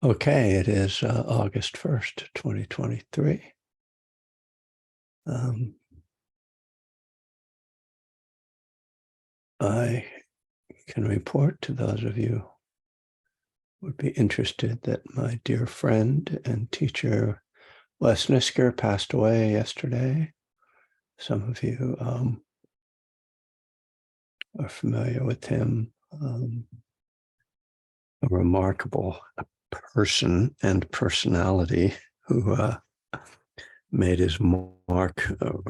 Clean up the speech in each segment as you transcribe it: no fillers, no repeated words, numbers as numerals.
Okay, it is August 1st, 2023. I can report to those of you who would be interested that my dear friend and teacher, Wes Nisker, passed away yesterday. Some of you are familiar with him. A remarkable person and personality who made his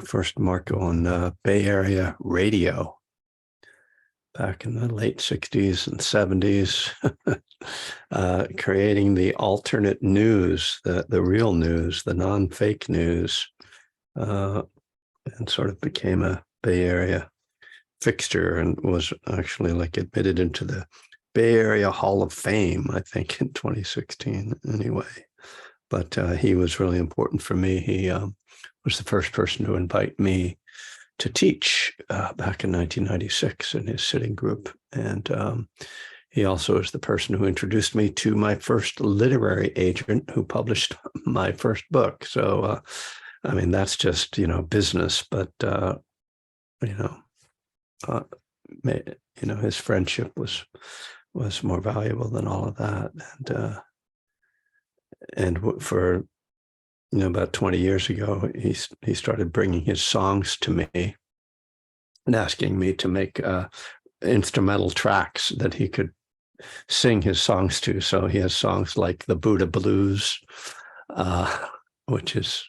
first mark on Bay Area radio back in the late 60s and 70s, creating the alternate news, the real news, the non-fake news, and sort of became a Bay Area fixture and was actually like admitted into the Bay Area Hall of Fame, I think, in 2016 anyway. But he was really important for me. He was the first person to invite me to teach back in 1996 in his sitting group. And he also is the person who introduced me to my first literary agent who published my first book. So, I mean, that's just, business, but, his friendship was more valuable than all of that. And for about 20 years ago, he started bringing his songs to me and asking me to make instrumental tracks that he could sing his songs to. So he has songs like the Buddha Blues, which is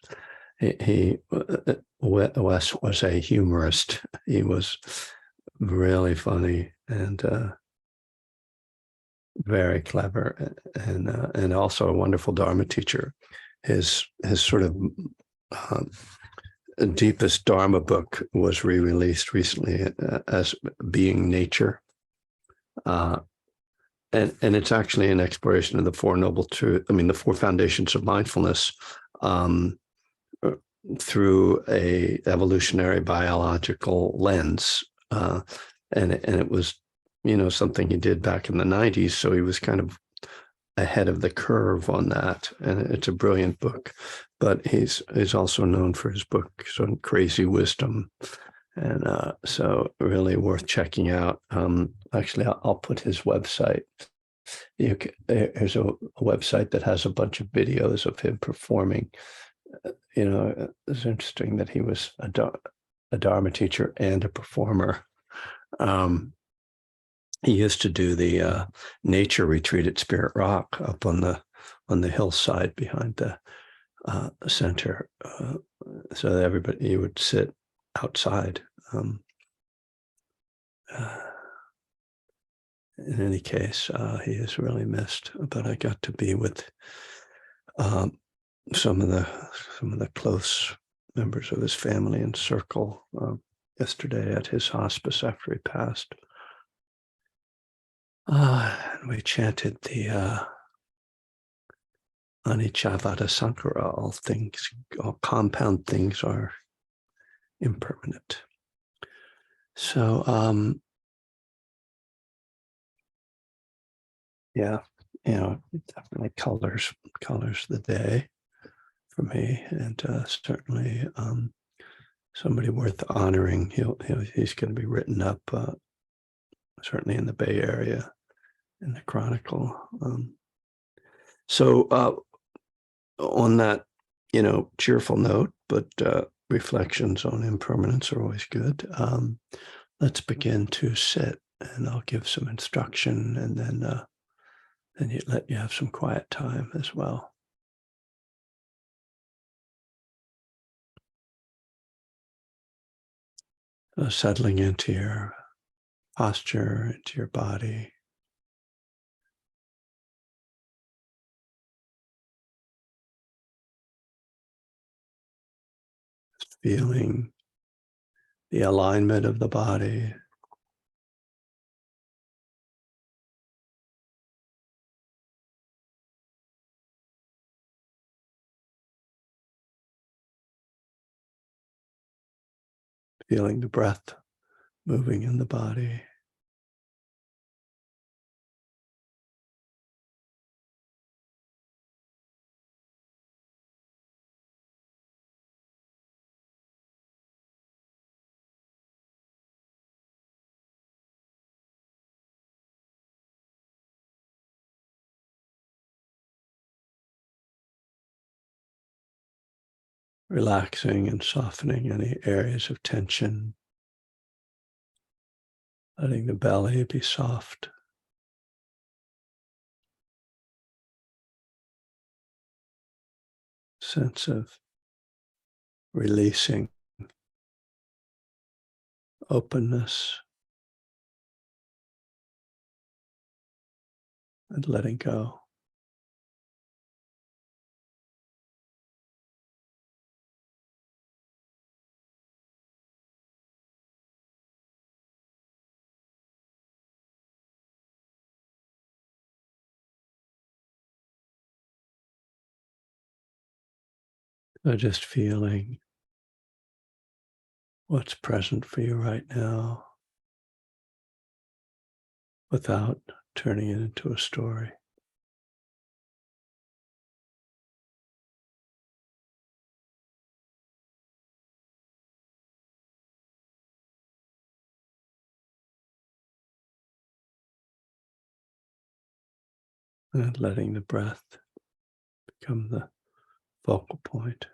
Wes was a humorist. He was really funny and very clever, and also a wonderful Dharma teacher. His sort of deepest Dharma book was re-released recently as Being Nature. And it's actually an exploration of the Four Noble Truths, the Four Foundations of Mindfulness, through a evolutionary biological lens. And it was, something he did back in the 90s. So he was kind of ahead of the curve on that. And it's a brilliant book. But he's also known for his book, some Crazy Wisdom. And so really worth checking out. Actually, I'll put his website. There's a website that has a bunch of videos of him performing. It's interesting that he was a Dharma teacher and a performer. He used to do the nature retreat at Spirit Rock up on the hillside behind the center, so that everybody would sit outside. In any case, he is really missed. But I got to be with some of the close members of his family and circle yesterday at his hospice after he passed. And we chanted the Anicca Sankara, all compound things are impermanent. So, definitely colors the day for me, and certainly somebody worth honoring. He's going to be written up certainly in the Bay Area in the Chronicle. So on that, cheerful note, but reflections on impermanence are always good. Let's begin to sit, and I'll give some instruction, and then let you have some quiet time as well. Settling into your posture, into your body. Feeling the alignment of the body. Feeling the breath moving in the body. relaxing and softening any areas of tension, letting the belly be soft. Sense of releasing, openness, and letting go. So just feeling what's present for you right now without turning it into a story. And letting the breath become the focal point.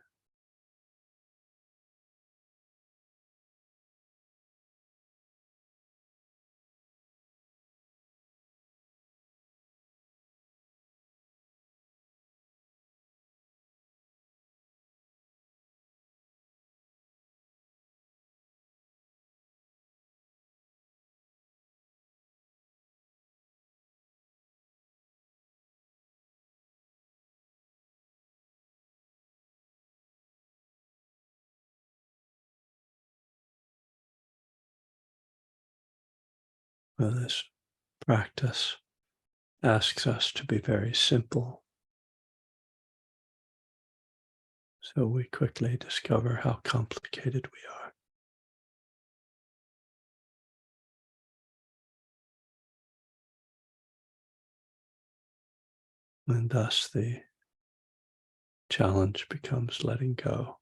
Well, this practice asks us to be very simple, so we quickly discover how complicated we are. And thus the challenge becomes letting go.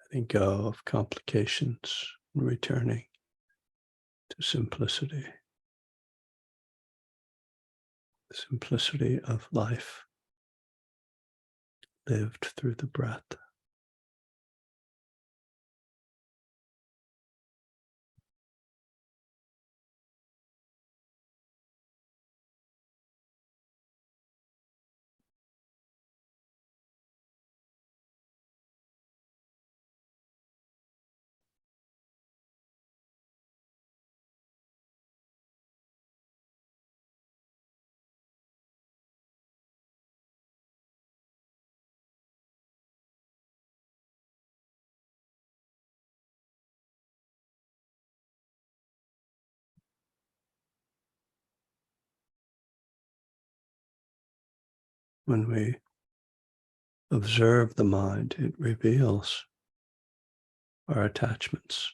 Letting go of complications and returning to simplicity. The simplicity of life lived through the breath. When we observe the mind, it reveals our attachments.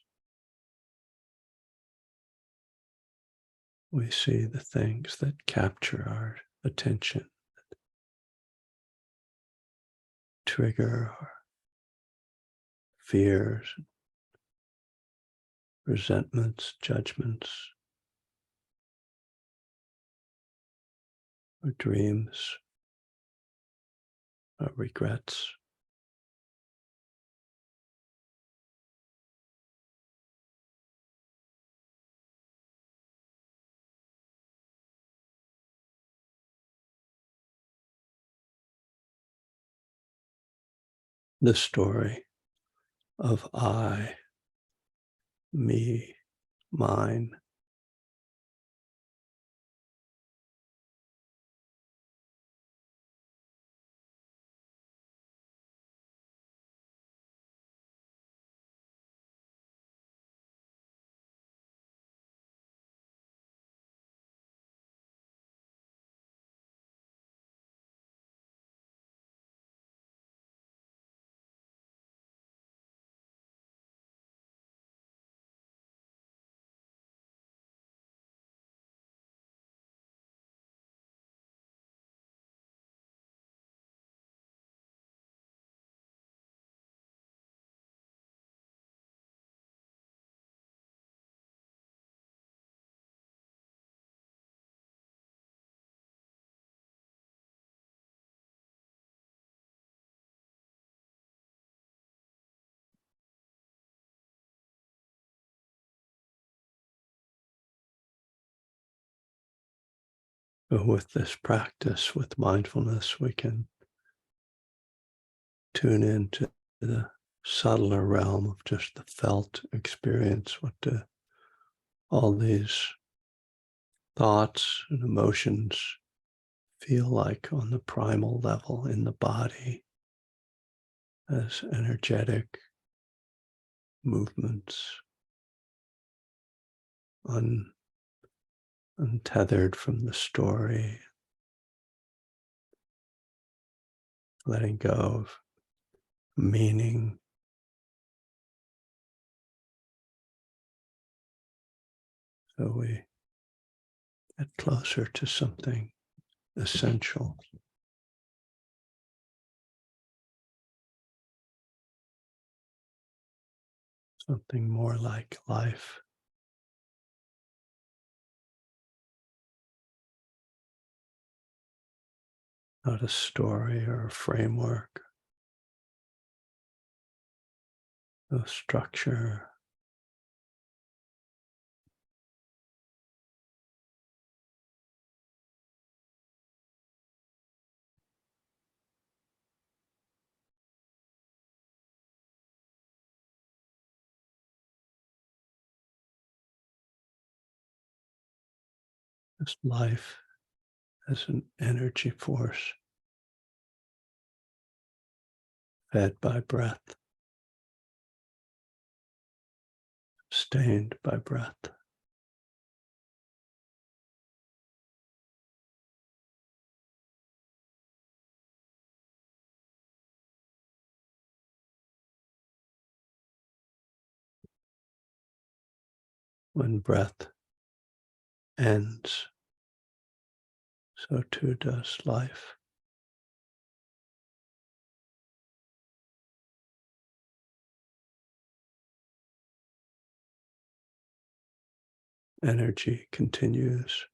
We see the things that capture our attention, trigger our fears, resentments, judgments, our dreams, our regrets. The story of I, me, mine, So with this practice, with mindfulness, we can tune into the subtler realm of just the felt experience. What do all these thoughts and emotions feel like on the primal level in the body as energetic movements, untethered from the story, letting go of meaning. So we get closer to something essential, something more like life. Not a story or a framework, no structure. Just life as an energy force fed by breath, sustained by breath. When breath ends, so too does life. Energy continues.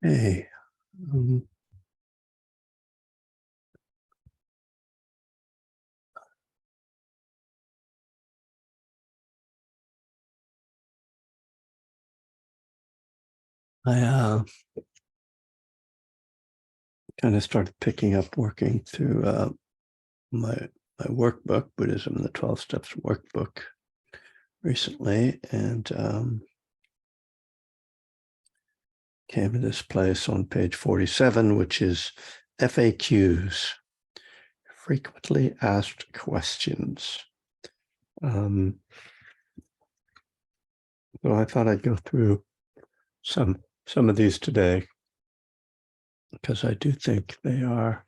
Hey, I kind of started picking up working through my workbook, Buddhism, the 12 Steps Workbook, recently, and came to this place on page 47, which is FAQs, frequently asked questions. So I thought I'd go through some of these today, because I do think they are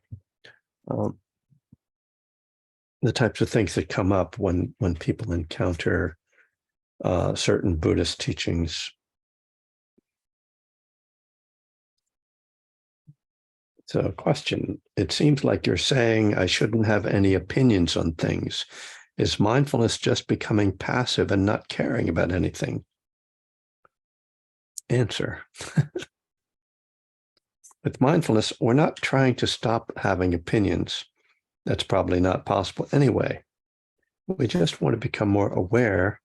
the types of things that come up when people encounter certain Buddhist teachings. So, question: it seems like you're saying I shouldn't have any opinions on things. Is mindfulness just becoming passive and not caring about anything? Answer: with mindfulness, we're not trying to stop having opinions. That's probably not possible anyway. We just want to become more aware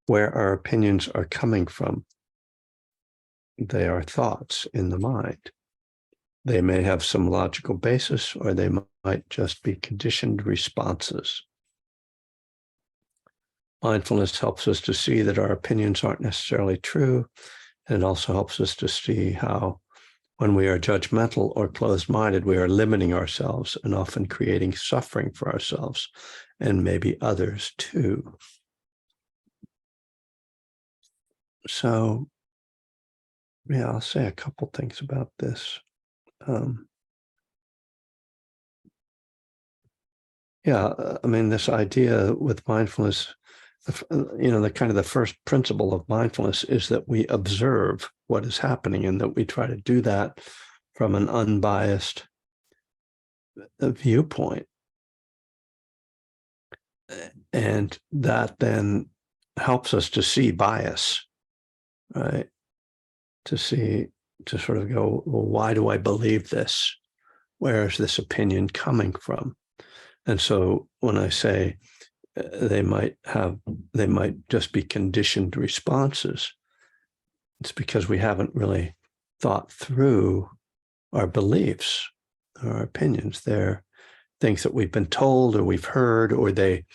where our opinions are coming from. They are thoughts in the mind. They may have some logical basis, or they might just be conditioned responses. Mindfulness helps us to see that our opinions aren't necessarily true, and it also helps us to see how, when we are judgmental or closed-minded, we are limiting ourselves and often creating suffering for ourselves and maybe others too. So, yeah, I'll say a couple things about this. I mean, this idea with mindfulness, the kind of the first principle of mindfulness is that we observe what is happening, and that we try to do that from an unbiased viewpoint. And that then helps us to see bias, right? To sort of go, well, why do I believe this? Where is this opinion coming from? And so when I say they might just be conditioned responses, it's because we haven't really thought through our beliefs, our opinions. They're things that we've been told, or we've heard, or they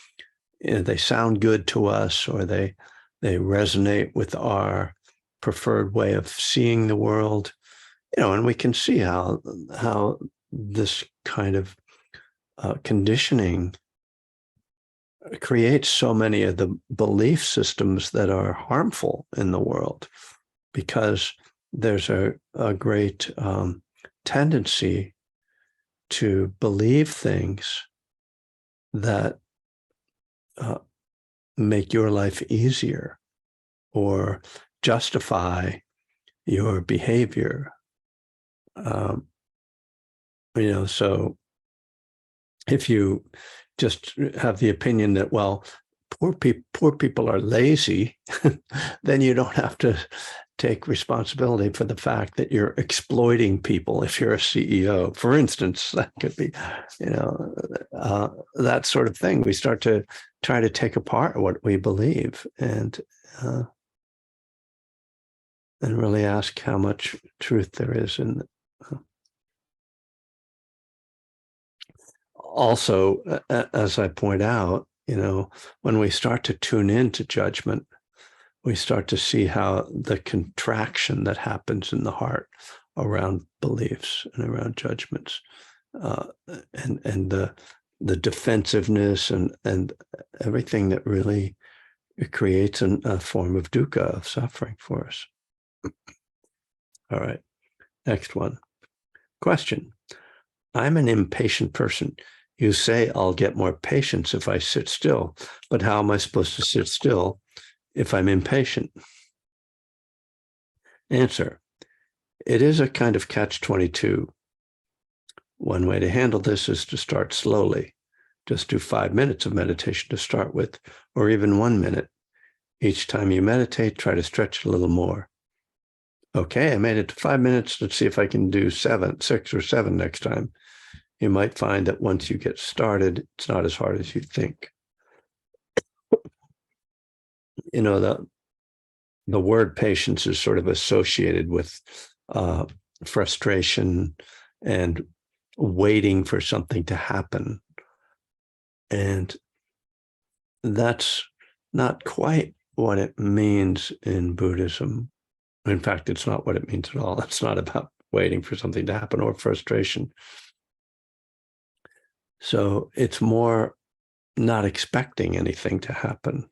sound good to us, or they resonate with our preferred way of seeing the world. And we can see how this kind of conditioning creates so many of the belief systems that are harmful in the world, because there's a great tendency to believe things that make your life easier or justify your behavior. So if you just have the opinion that, well, poor people are lazy, then you don't have to take responsibility for the fact that you're exploiting people. If you're a CEO, for instance, that could be, that sort of thing. We start to try to take apart what we believe, and really ask how much truth there is in it. Also, as I point out, when we start to tune into judgment, we start to see how the contraction that happens in the heart around beliefs and around judgments, and the defensiveness and everything that really creates a form of dukkha, of suffering for us. All right, next one. Question: I'm an impatient person. You say I'll get more patience if I sit still, but how am I supposed to sit still if I'm impatient? Answer: it is a kind of catch-22. One way to handle this is to start slowly. Just do 5 minutes of meditation to start with, or even 1 minute. Each time you meditate, try to stretch a little more. okay, I made it to 5 minutes. Let's see if I can do 6 or 7 next time. You might find that once you get started, it's not as hard as you think. You know, the word patience is sort of associated with frustration and waiting for something to happen. And that's not quite what it means in Buddhism. In fact, it's not what it means at all. It's not about waiting for something to happen or frustration. So it's more not expecting anything to happen,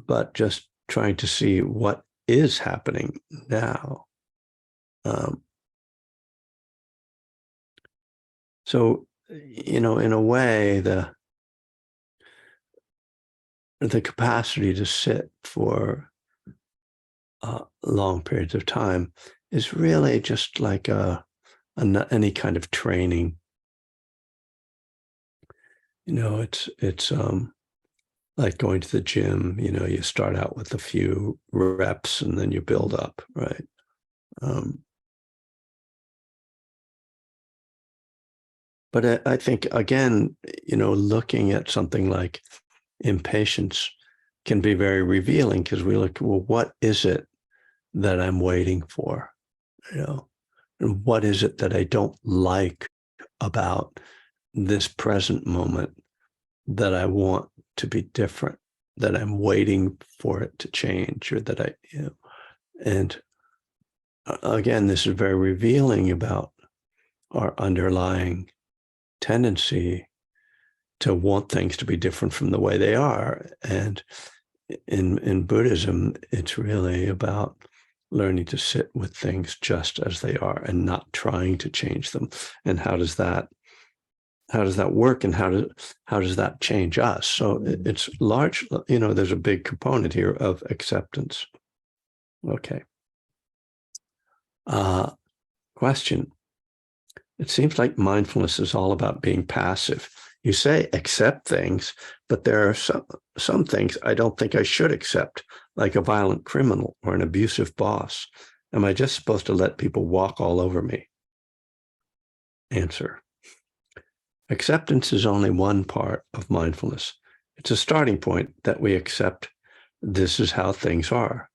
but just trying to see what is happening now. So, in a way, the capacity to sit for long periods of time is really just like any kind of training. It's like going to the gym. You start out with a few reps and then you build up, right? But I think, again, looking at something like impatience can be very revealing, because we look, well, what is it that I'm waiting for? And what is it that I don't like about this present moment that I want to be different, that I'm waiting for it to change, or that and again, this is very revealing about our underlying tendency to want things to be different from the way they are. And in Buddhism, it's really about learning to sit with things just as they are and not trying to change them. And how does that work, and how does that change us? So it's large, there's a big component here of acceptance. Okay. Question. It seems like mindfulness is all about being passive. You say accept things, but there are some things I don't think I should accept, like a violent criminal or an abusive boss. Am I just supposed to let people walk all over me? Answer. Acceptance is only one part of mindfulness. It's a starting point that we accept this is how things are.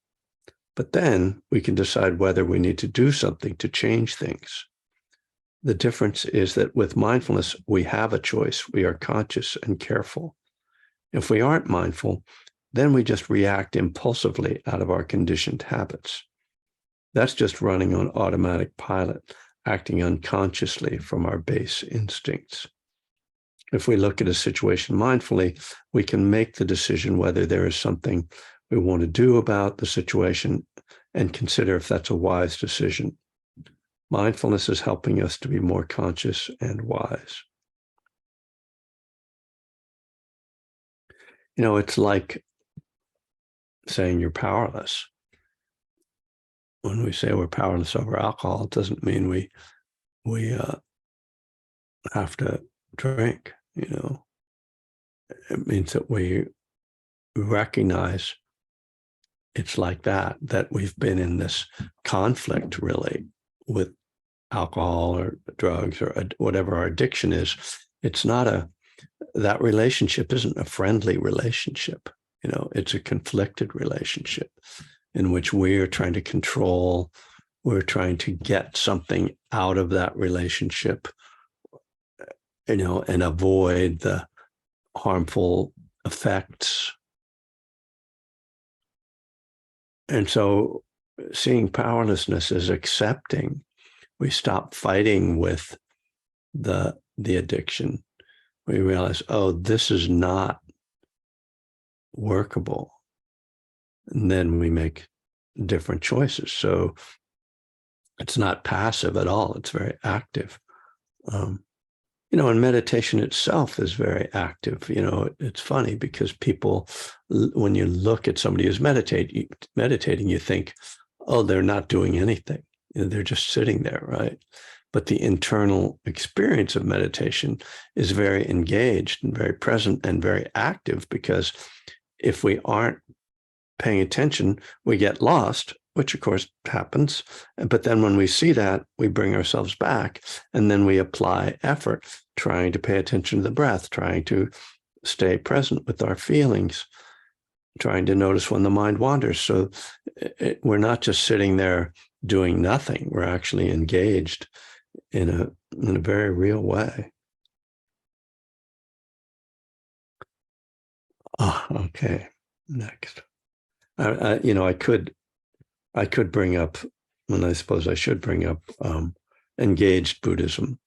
But then we can decide whether we need to do something to change things. The difference is that with mindfulness, we have a choice. We are conscious and careful. If we aren't mindful, then we just react impulsively out of our conditioned habits. That's just running on automatic pilot, acting unconsciously from our base instincts. If we look at a situation mindfully, we can make the decision whether there is something we want to do about the situation and consider if that's a wise decision. Mindfulness is helping us to be more conscious and wise. It's like saying you're powerless. When we say we're powerless over alcohol, it doesn't mean we have to drink. It means that we recognize it's like that we've been in this conflict, really, with alcohol or drugs or whatever our addiction is. It's not that relationship isn't a friendly relationship. It's a conflicted relationship in which we're trying to control, we're trying to get something out of that relationship, and avoid the harmful effects. And so seeing powerlessness as accepting, we stop fighting with the addiction. We realize, oh, this is not workable. And then we make different choices. So it's not passive at all. It's very active. And meditation itself is very active. It's funny because people, when you look at somebody who's meditating, you think, oh, they're not doing anything. They're just sitting there, right? But the internal experience of meditation is very engaged and very present and very active, because if we aren't paying attention, we get lost which of course happens. But then when we see that, we bring ourselves back, and then we apply effort, trying to pay attention to the breath, trying to stay present with our feelings, trying to notice when the mind wanders. So we're not just sitting there doing nothing. We're actually engaged in a very real way. Ah, okay. Next. I could bring up, and I suppose I should bring up engaged Buddhism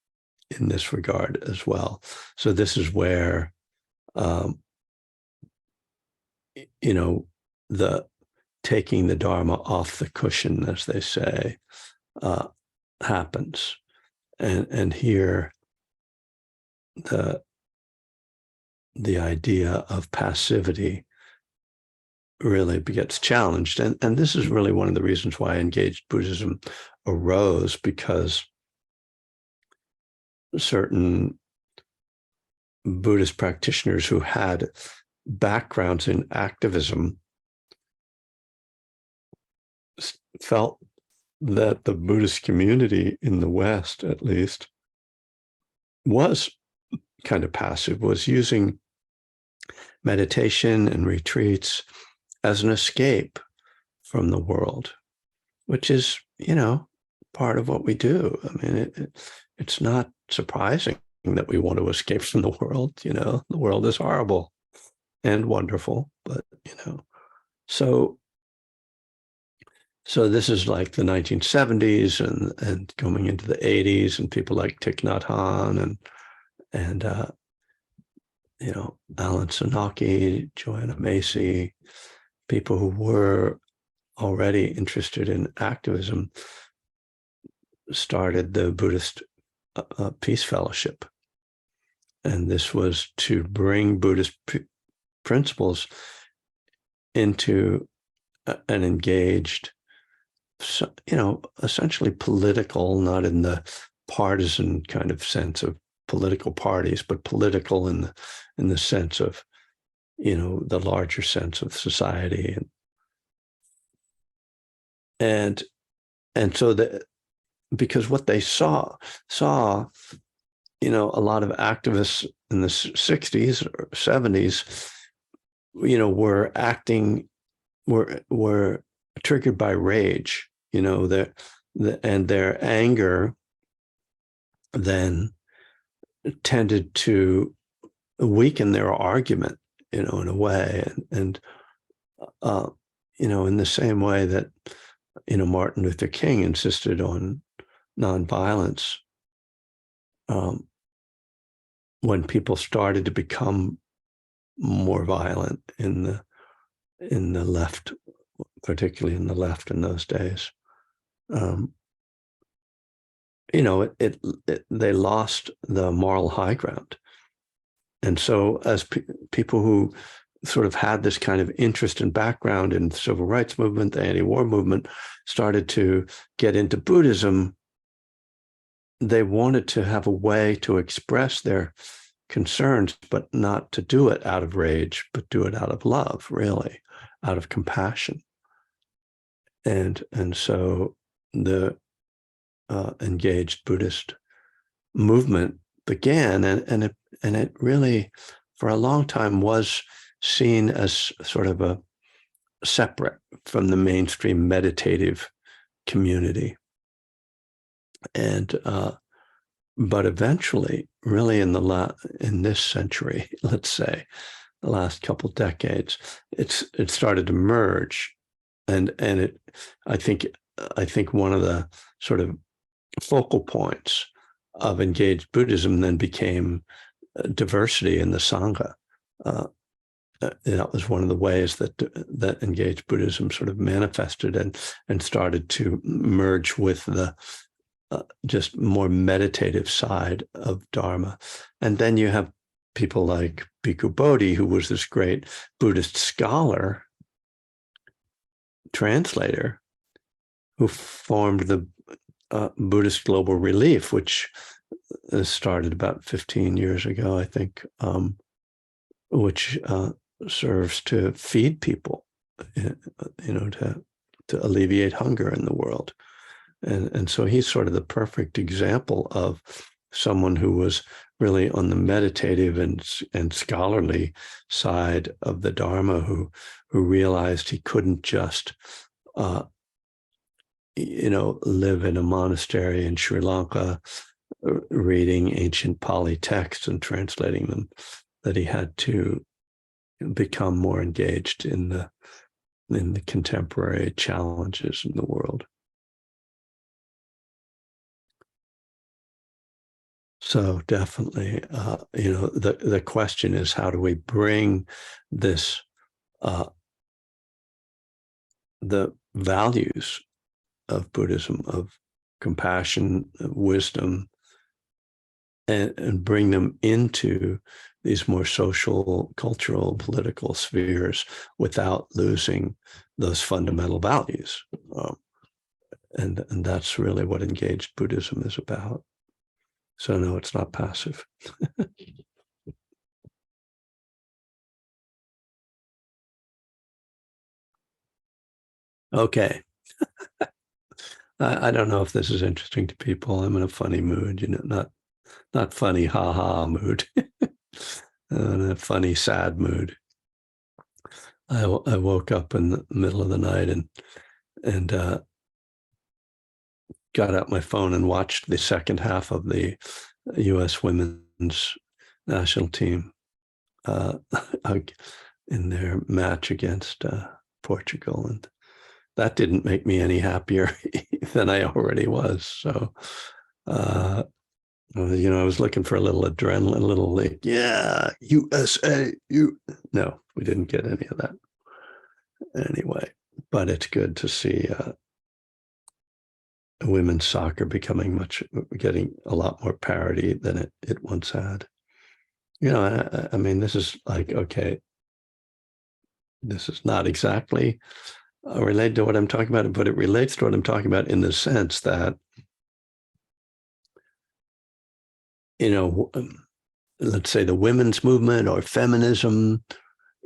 in this regard as well. So this is where, the taking the Dharma off the cushion, as they say, happens. And here the idea of passivity really gets challenged. And this is really one of the reasons why engaged Buddhism arose, because certain Buddhist practitioners who had backgrounds in activism felt that the Buddhist community in the West, at least, was kind of passive, was using meditation and retreats as an escape from the world, which is, part of what we do. I mean, it's not surprising that we want to escape from the world. The world is horrible and wonderful, but, so this is like the 1970s and going into the 80s, and people like Thich Nhat Hanh and Alan Senauke, Joanna Macy, people who were already interested in activism, started the Buddhist Peace Fellowship. And this was to bring Buddhist principles into an engaged, essentially political, not in the partisan kind of sense of political parties, but political in the sense of, the larger sense of society. And so because what they saw, a lot of activists in the 60s or 70s, were triggered by rage, and their anger then tended to weaken their argument, in a way. And in the same way that, Martin Luther King insisted on nonviolence, when people started to become more violent in the left, particularly in the left in those days, they lost the moral high ground. And so as people who sort of had this kind of interest and background in the civil rights movement, the anti-war movement, started to get into Buddhism, they wanted to have a way to express their concerns, but not to do it out of rage, but do it out of love, really, out of compassion. And so the engaged Buddhist movement began, and it really, for a long time, was seen as sort of a separate from the mainstream meditative community. And but eventually, really in this century, let's say, the last couple decades, it started to merge, and I think one of the sort of focal points of engaged Buddhism then became diversity in the Sangha. That was one of the ways that engaged Buddhism sort of manifested and started to merge with the just more meditative side of Dharma. And then you have people like Bhikkhu Bodhi, who was this great Buddhist scholar, translator, who formed the Buddhist Global Relief, which started about 15 years ago, I think, which serves to feed people, to to alleviate hunger in the world. And so he's sort of the perfect example of someone who was really on the meditative and scholarly side of the Dharma, who realized he couldn't just live in a monastery in Sri Lanka reading ancient Pali texts and translating them, that he had to become more engaged in the contemporary challenges in the world. So definitely, the question is, how do we bring this, the values of Buddhism, of compassion, of wisdom, and bring them into these more social, cultural, political spheres without losing those fundamental values. And that's really what engaged Buddhism is about. So no, it's not passive. Okay. I don't know if this is interesting to people. I'm in a funny mood, not funny, ha mood. I'm in a funny, sad mood. I woke up in the middle of the night and got out my phone and watched the second half of the U.S. women's national team in their match against Portugal, and that didn't make me any happier than I already was. So, I was looking for a little adrenaline, a little like, yeah, USA, No, we didn't get any of that anyway. But it's good to see women's soccer getting a lot more parity than it once had. I mean, this is like, okay, this is not exactly related to what I'm talking about, but it relates to what I'm talking about in the sense that, let's say the women's movement or feminism,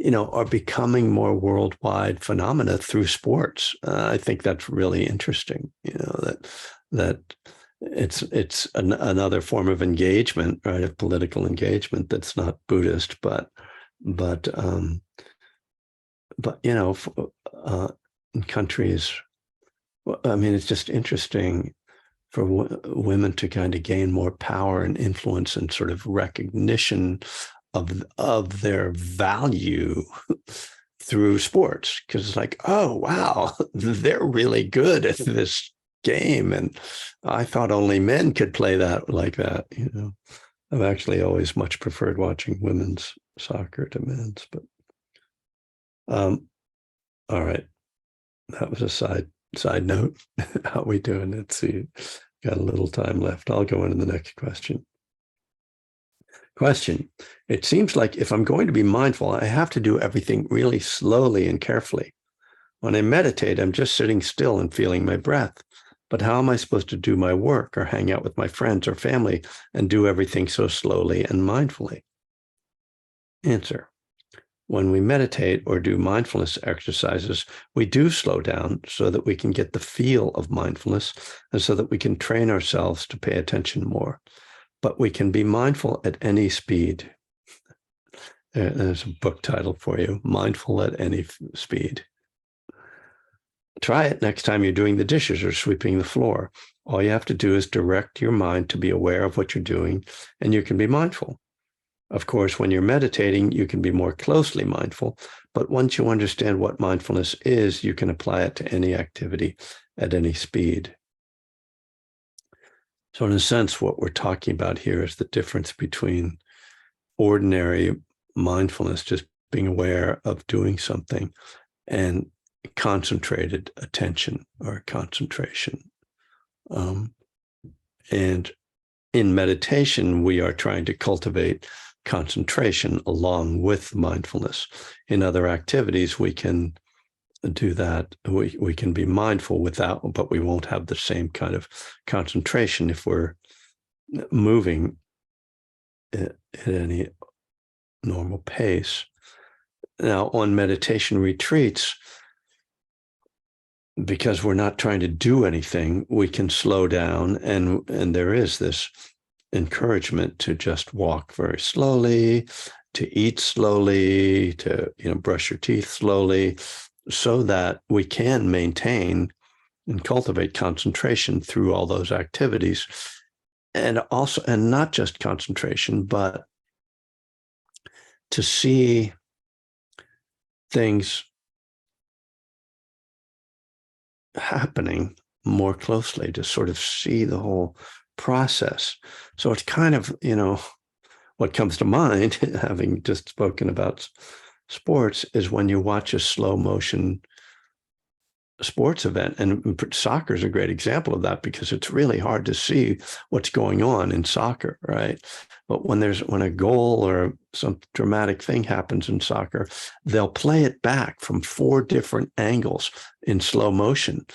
are becoming more worldwide phenomena through sports. I think that's really interesting, that it's another form of engagement, right? Of political engagement that's not Buddhist, but in countries, I mean, it's just interesting for women to kind of gain more power and influence and sort of recognition of their value through sports, because it's like, oh wow, they're really good at this game, and I thought only men could play that like that. I've actually always much preferred watching women's soccer to men's, but all right, that was a side note. How we doing? Let's see, got a little time left. I'll go into the next question. It seems like if I'm going to be mindful, I have to do everything really slowly and carefully. When I meditate, I'm just sitting still and feeling my breath. But how am I supposed to do my work or hang out with my friends or family and do everything so slowly and mindfully? Answer. When we meditate or do mindfulness exercises, we do slow down so that we can get the feel of mindfulness and so that we can train ourselves to pay attention more. But we can be mindful at any speed. There's a book title for you, Mindful at Any Speed. Try it next time you're doing the dishes or sweeping the floor. All you have to do is direct your mind to be aware of what you're doing, and you can be mindful. Of course, when you're meditating, you can be more closely mindful, but once you understand what mindfulness is, you can apply it to any activity at any speed. So in a sense, what we're talking about here is the difference between ordinary mindfulness, just being aware of doing something, and concentrated attention or concentration. And in meditation, we are trying to cultivate concentration along with mindfulness. In other activities, we can do that. We can be mindful without, but we won't have the same kind of concentration if we're moving at any normal pace. Now, on meditation retreats, because we're not trying to do anything, we can slow down, and there is this encouragement to just walk very slowly, to eat slowly, to brush your teeth slowly, so that we can maintain and cultivate concentration through all those activities. And also, and not just concentration, but to see things happening more closely, to sort of see the whole process. So it's kind of, what comes to mind, having just spoken about sports, is when you watch a slow motion sports event, and soccer is a great example of that, because it's really hard to see what's going on in soccer, right? But when a goal or some dramatic thing happens in soccer, they'll play it back from 4 different angles in slow motion.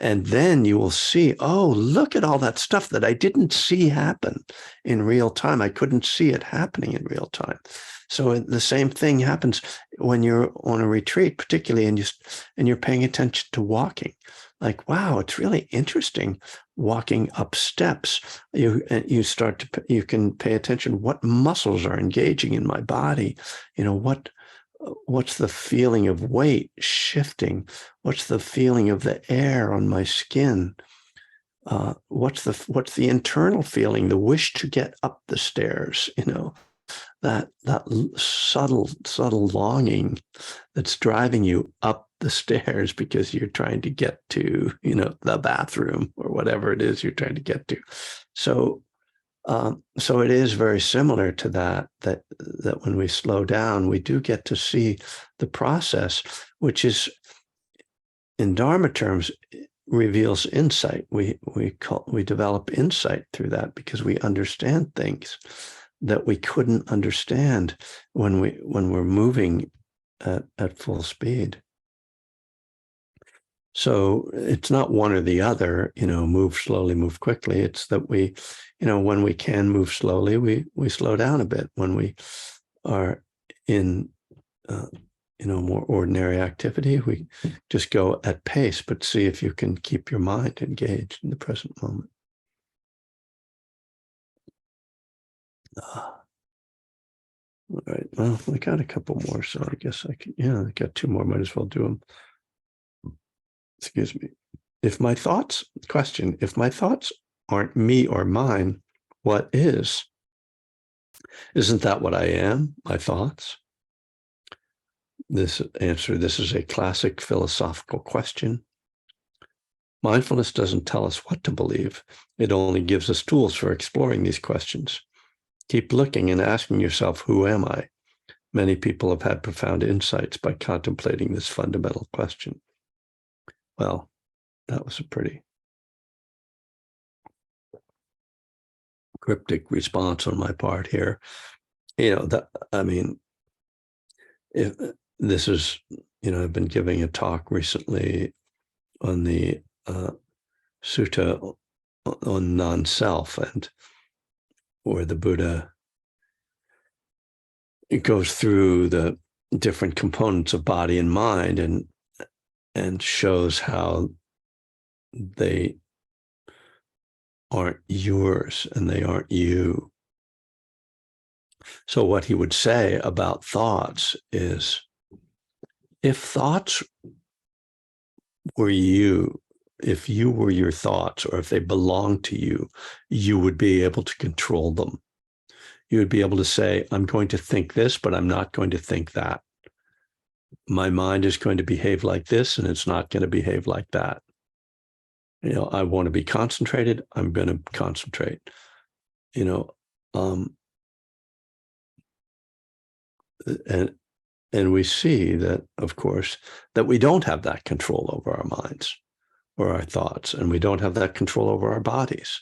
And then you will see, oh, look at all that stuff that I didn't see happen in real time. I couldn't see it happening in real time. So the same thing happens when you're on a retreat, particularly, and you're paying attention to walking. Like, wow, it's really interesting walking up steps. You can pay attention. What muscles are engaging in my body? What's the feeling of weight shifting? What's the feeling of the air on my skin? What's the internal feeling? The wish to get up the stairs. That subtle longing that's driving you up the stairs because you're trying to get to the bathroom or whatever it is you're trying to get to. So it is very similar to that when we slow down, we do get to see the process, which is, in Dharma terms, reveals insight. We develop insight through that, because we understand things that we couldn't understand when we're moving at full speed. So it's not one or the other, move slowly, move quickly. It's that we, when we can move slowly, we slow down a bit. When we are in, more ordinary activity, we just go at pace, but see if you can keep your mind engaged in the present moment. All right. Well, I got a couple more, so I guess I can. Yeah, I got 2 more. Might as well do them. Excuse me. If my thoughts aren't me or mine, what is? Isn't that what I am? My thoughts? This is a classic philosophical question. Mindfulness doesn't tell us what to believe. It only gives us tools for exploring these questions. Keep looking and asking yourself, who am I? Many people have had profound insights by contemplating this fundamental question. Well, that was a pretty cryptic response on my part here. If this is, I've been giving a talk recently on the sutta on non-self, and where the Buddha, it goes through the different components of body and mind, and shows how they aren't yours and they aren't you. So what he would say about thoughts is, if thoughts were you, if you were your thoughts, or if they belonged to you, you would be able to control them. You would be able to say, I'm going to think this, but I'm not going to think that. My mind is going to behave like this, and it's not going to behave like that. I want to be concentrated. I'm going to concentrate. And we see that, of course, that we don't have that control over our minds or our thoughts, and we don't have that control over our bodies.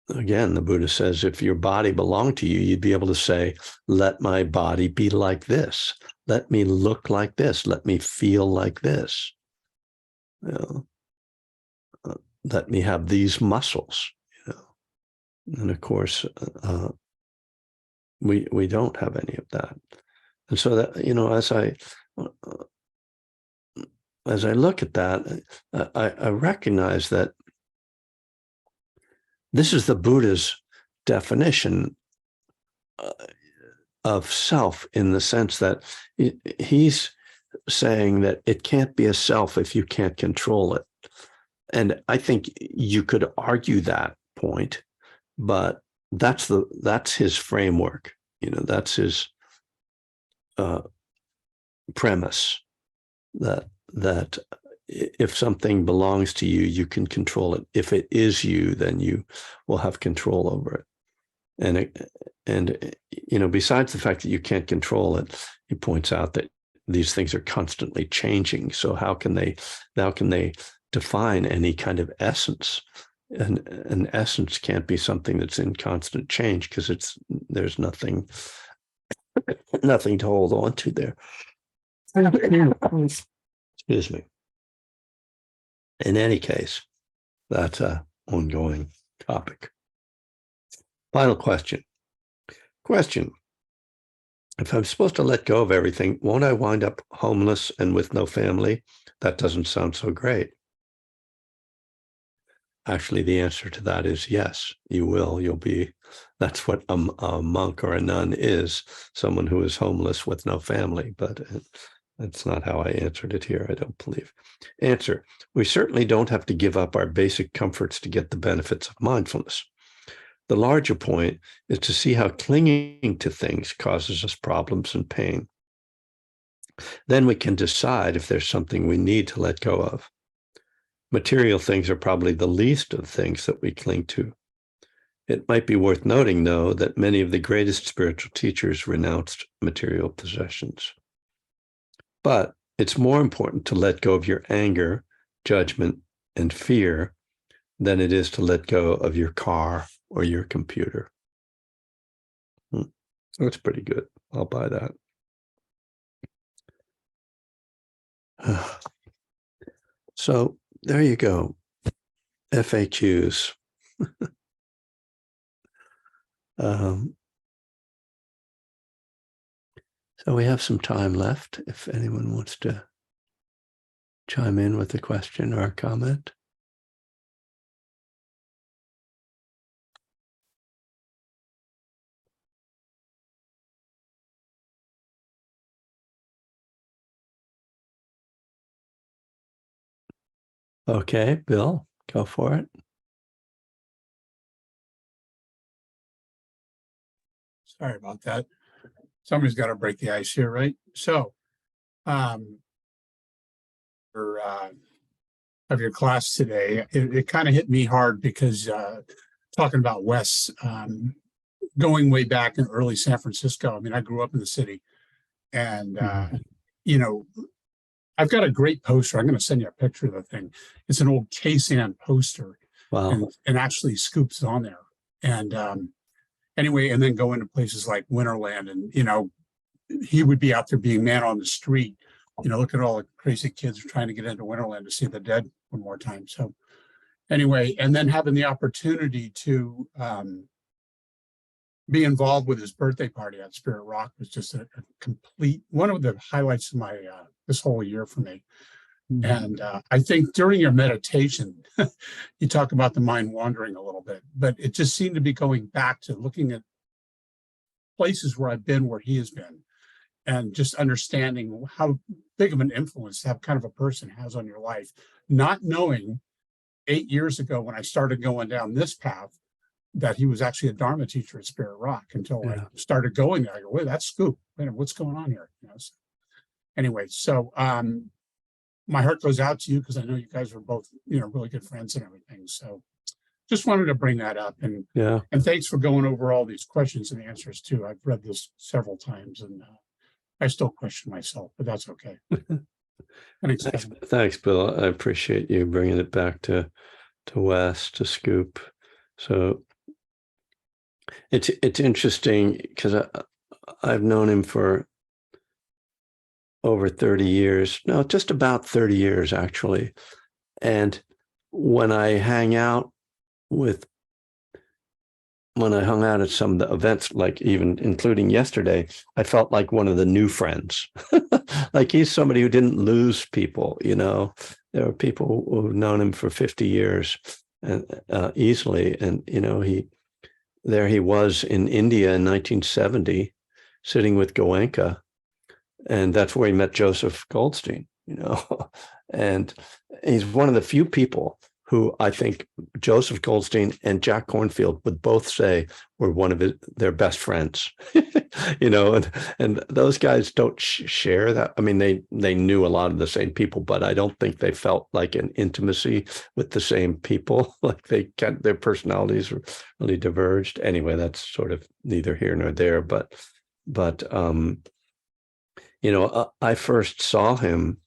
Again, the Buddha says, if your body belonged to you, you'd be able to say, let my body be like this. Let me look like this. Let me feel like this. Let me have these muscles. And of course, we don't have any of that. And so that, as I as I look at that, I recognize that this is the Buddha's definition of self, in the sense that he's saying that it can't be a self if you can't control it. And I think you could argue that point, but that's his framework. That's his premise, that if something belongs to you, you can control it. If it is you, then you will have control over it. And besides the fact that you can't control it, he points out that these things are constantly changing. So how can they define any kind of essence? And an essence can't be something that's in constant change, because there's nothing to hold on to there. Excuse me. In any case, that's an ongoing topic. Final question. If I'm supposed to let go of everything, won't I wind up homeless and with no family? That doesn't sound so great. Actually, the answer to that is yes, you will. That's what a monk or a nun is, someone who is homeless with no family. But that's not how I answered it here, I don't believe. Answer: we certainly don't have to give up our basic comforts to get the benefits of mindfulness. The larger point is to see how clinging to things causes us problems and pain. Then we can decide if there's something we need to let go of. Material things are probably the least of things that we cling to. It might be worth noting, though, that many of the greatest spiritual teachers renounced material possessions. But it's more important to let go of your anger, judgment, and fear than it is to let go of your car or your computer. That's pretty good. I'll buy that. So there you go. FAQs. So we have some time left if anyone wants to chime in with a question or a comment. Okay, Bill, go for it. Sorry about that. Somebody's got to break the ice here, right? So, of your class today, it kind of hit me hard because talking about Wes, going way back in early San Francisco. I mean, I grew up in the city, and I've got a great poster. I'm going to send you a picture of the thing. It's an old Ksan poster. Wow. And actually Scoop's on there. And anyway, and then go into places like Winterland, and he would be out there being man on the street. Look at all the crazy kids trying to get into Winterland to see the dead one more time. So anyway, and then having the opportunity to be involved with his birthday party at Spirit Rock was just a complete one of the highlights of my this whole year for me. And I think during your meditation, you talk about the mind wandering a little bit, but it just seemed to be going back to looking at places where I've been, where he has been, and just understanding how big of an influence that kind of a person has on your life. Not knowing 8 years ago when I started going down this path that he was actually a Dharma teacher at Spirit Rock, until I started going there. I go, wait, that's Scoop. Wait, what's going on here? So anyway, so my heart goes out to you, because I know you guys are both, really good friends and everything. So just wanted to bring that up. And thanks for going over all these questions and answers too. I've read this several times, and I still question myself, but that's okay. Thanks, Bill. I appreciate you bringing it back to Wes, to Scoop. So it's interesting, because I've known him for over 30 years. No, just about 30 years, actually. And when I hang out with when I hung out at some of the events, like even including yesterday, I felt like one of the new friends. Like he's somebody who didn't lose people, you know. There are people who've known him for 50 years and easily. And, you know, there he was in India in 1970, sitting with Goenka. And that's where he met Joseph Goldstein, you know. And he's one of the few people who I think Joseph Goldstein and Jack Kornfield would both say were one of their best friends, you know, and those guys don't share that. I mean, they knew a lot of the same people, but I don't think they felt like an intimacy with the same people. Like their personalities really diverged. Anyway, that's sort of neither here nor there. But you know, I first saw him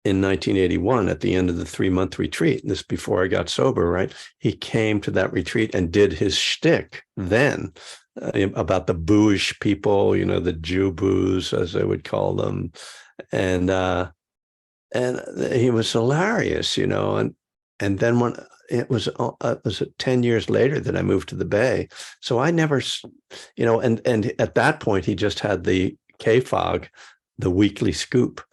in 1981 at the end of the 3-month retreat. This before I got sober, right? He came to that retreat and did his shtick then about the Booish people, you know, the Jew boos, as they would call them. And he was hilarious, you know, and then when it was 10 years later that I moved to the Bay. So I never, you know, and at that point he just had the KFOG, the weekly scoop.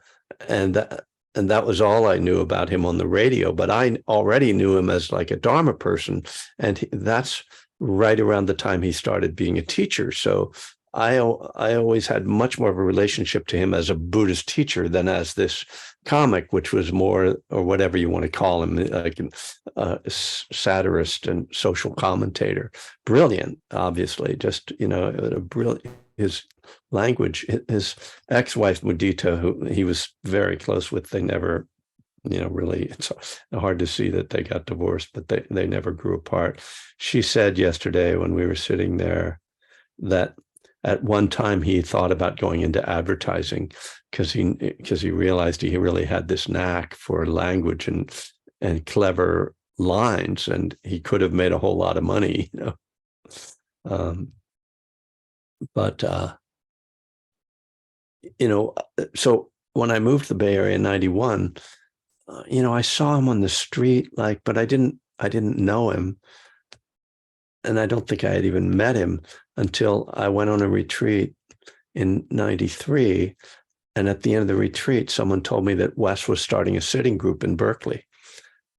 And that was all I knew about him on the radio, but I already knew him as like a Dharma person. And that's right around the time he started being a teacher. So I always had much more of a relationship to him as a Buddhist teacher than as this comic, which was more, or whatever you want to call him, like a satirist and social commentator. Brilliant, obviously, just, you know, a brilliant, his language. His ex-wife Mudita, who he was very close with, they never, you know, really, it's hard to see that they got divorced, but they never grew apart. She said yesterday when we were sitting there that at one time he thought about going into advertising because he realized he really had this knack for language and clever lines, and he could have made a whole lot of money, you know. But you know, so when I moved to the Bay Area in 91, you know, I saw him on the street, like, but I didn't know him. And I don't think I had even met him until I went on a retreat in 93. And at the end of the retreat, someone told me that Wes was starting a sitting group in Berkeley.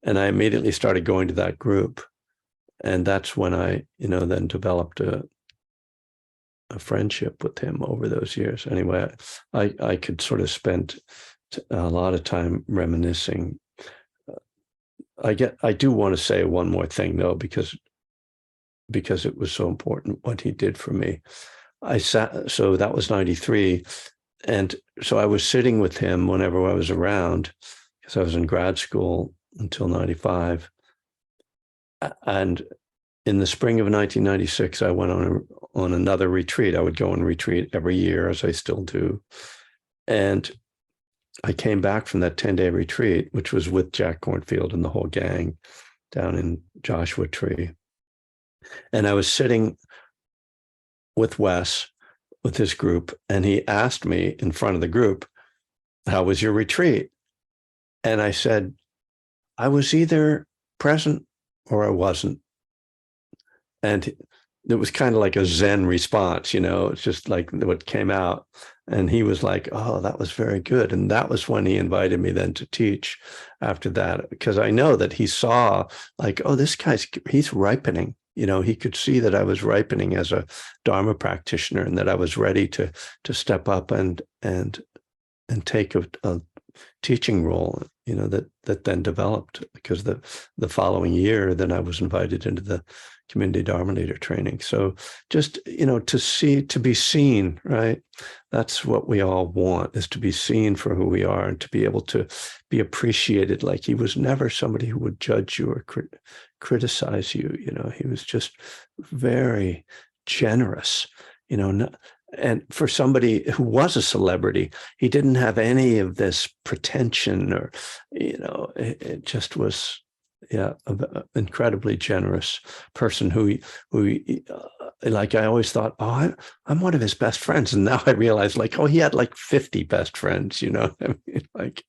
And I immediately started going to that group. And that's when I, you know, then developed a friendship with him over those years. Anyway, I could sort of spend a lot of time reminiscing. I do want to say one more thing though, because it was so important what he did for me. So that was 93. And so I was sitting with him whenever I was around, because I was in grad school until 95. And in the spring of 1996, I went on another retreat. I would go on retreat every year, as I still do. And I came back from that 10-day retreat, which was with Jack Kornfield and the whole gang down in Joshua Tree. And I was sitting with Wes, with his group, and he asked me in front of the group, "How was your retreat?" And I said, I was either present or I wasn't. And it was kind of like a Zen response, you know, it's just like what came out. And he was like, "Oh, that was very good." And that was when he invited me then to teach after that, because I know that he saw like, oh, this he's ripening. You know, he could see that I was ripening as a Dharma practitioner and that I was ready to step up and take a teaching role, you know, that then developed, because the following year, then I was invited into the community Dharma leader training. So just, you know, to be seen, right? That's what we all want, is to be seen for who we are and to be able to be appreciated. Like he was never somebody who would judge you or criticize you. You know, he was just very generous, you know, and for somebody who was a celebrity, he didn't have any of this pretension or, you know, it just was, yeah, an incredibly generous person who like, I always thought, oh, I'm one of his best friends. And now I realize like, oh, he had like 50 best friends, you know, I mean, like,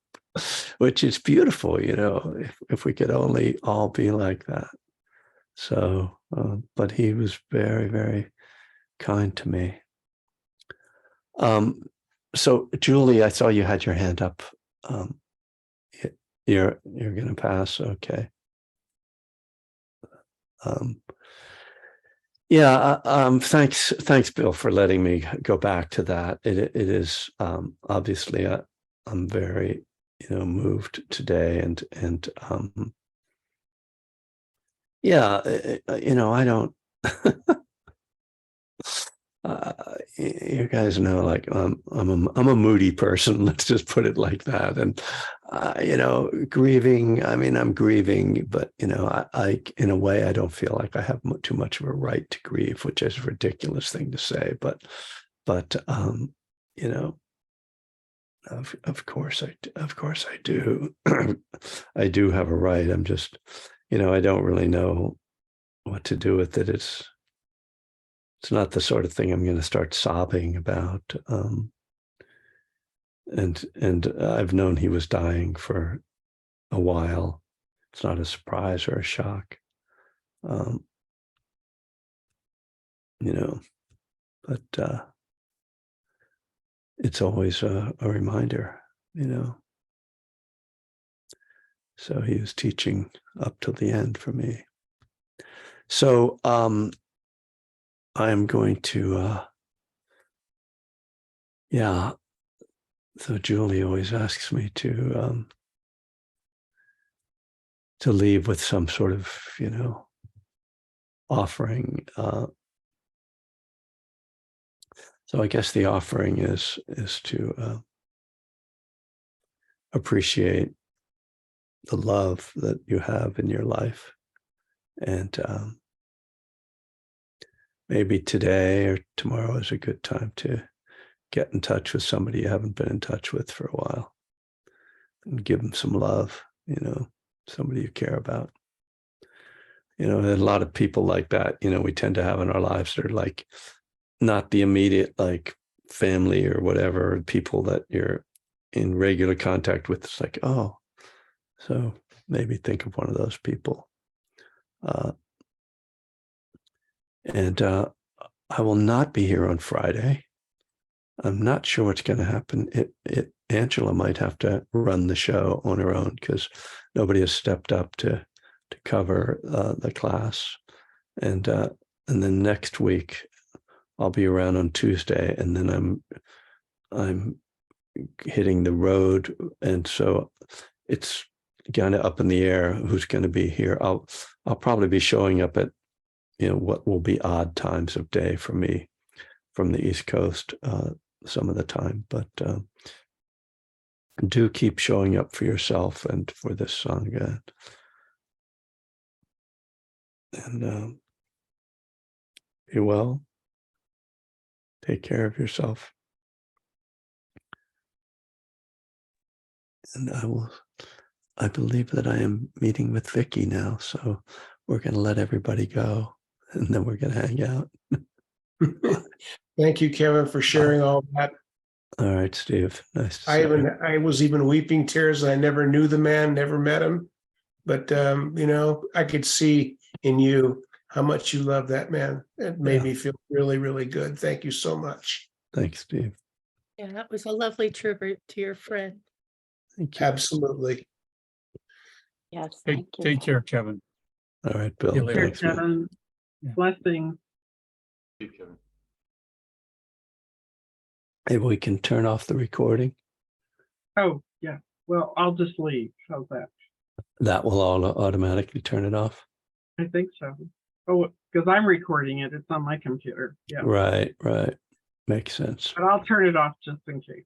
which is beautiful, you know, if we could only all be like that. So, but he was very, very kind to me. So Julie, I saw you had your hand up. You're going to pass. Okay. Thanks, Bill, for letting me go back to that. It is obviously I'm very moved today, and I don't. You guys know, like I'm a moody person. Let's just put it like that. And grieving. I mean, I'm grieving, but I in a way I don't feel like I have too much of a right to grieve, which is a ridiculous thing to say. But of course I do. I do have a right. I'm just, I don't really know what to do with it. It's not the sort of thing I'm going to start sobbing about. And I've known he was dying for a while. It's not a surprise or a shock. But it's always a reminder, So he was teaching up till the end for me. So I'm going to, so Julie always asks me to leave with some sort of, offering. So I guess the offering is to appreciate the love that you have in your life. And maybe today or tomorrow is a good time to get in touch with somebody you haven't been in touch with for a while and give them some love, somebody you care about. And a lot of people like that, we tend to have in our lives that are like not the immediate like family or whatever, people that you're in regular contact with. It's like, oh, so maybe think of one of those people. And I will not be here on Friday. I'm not sure what's going to happen. Angela might have to run the show on her own because nobody has stepped up to cover the class. And then next week I'll be around on Tuesday, and then I'm hitting the road, and so it's kind of up in the air who's going to be here. I'll probably be showing up at what will be odd times of day for me from the East Coast some of the time, but do keep showing up for yourself and for this Sangha. And be well. Take care of yourself. And I believe that I am meeting with Vicky now, so we're going to let everybody go, and then we're going to hang out. Thank you, Kevin, for sharing all that. All right, Steve. Nice to see you. I was even weeping tears. I never knew the man, never met him, but I could see in you how much you love that man. It made me feel really, really good. Thank you so much. Thanks, Steve. Yeah, that was a lovely tribute to your friend. Thank you. Absolutely. Yes, Take care, Kevin. All right, Bill. See you later. Thanks, man. Kevin. Yeah. Blessings. Maybe we can turn off the recording. Oh, yeah. Well, I'll just leave. How's that? That will all automatically turn it off. I think so. Oh, because I'm recording it. It's on my computer. Yeah. Right. Makes sense. But I'll turn it off just in case.